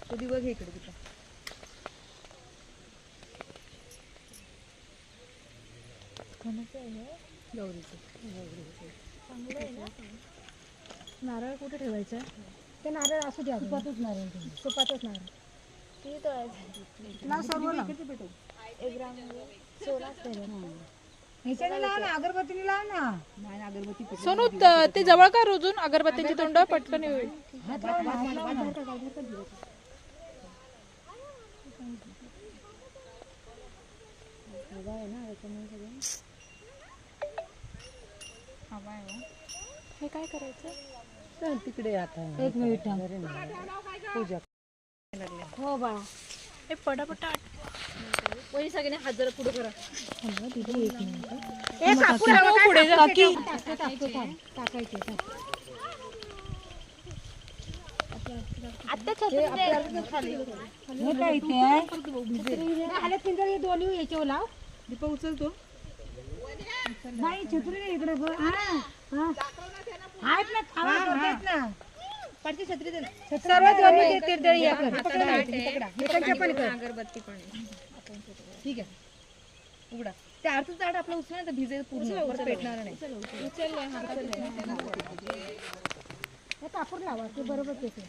तो दिवा घे इकडे तिथं. कोणाचं आहे हे? गौरीचं. चांगलं आहे ना. नारळ कुठे ठेवायचं? ते नारळ असू द्या. सुपातच नारळ. सुपातच नारळ. किती तोळायचं? ना सर्व ना. 1 ग्राम सोनाच ठेवा. ह्याच्याने लाव ना, अगरबत्तीने लाव ना. नाही अगरबत्ती पेटव. सोनू ते जवळ का रोजून अगरबत्तीची तोंड पटकन होईल. हात लाव ना, हात लाव ना. हे काय करायचं? चल तिकडे आता. 1 मिनिट थांब. पूजा. हो बाळा. हे पटापटा वही सगळ्यांनी हात जरा पुढे करा. दीदी 1 मिनिट. हे कापूर हवा पुढे जा की. टाकायचे. आता हे काय इथे आहे? हालत पिंजर हे दोन्ही याच्यावर लाव. दीपा उचलतो. नाही छत्री नाही इकडे बघ. आहेत ना खावा ना. पाठची छत्री दे ना. सर्व दोन्ही ते या कर. पकडा. हे पण कर. अगरबत्ती पण आहे. ठीक आहे. उघडा. ते आरतीचं झाड आपलं उचल ना, तर भिजेल पूर्ण. परत पेटणार नाही. हे कापूर लावा ते बरोबर पेटलं.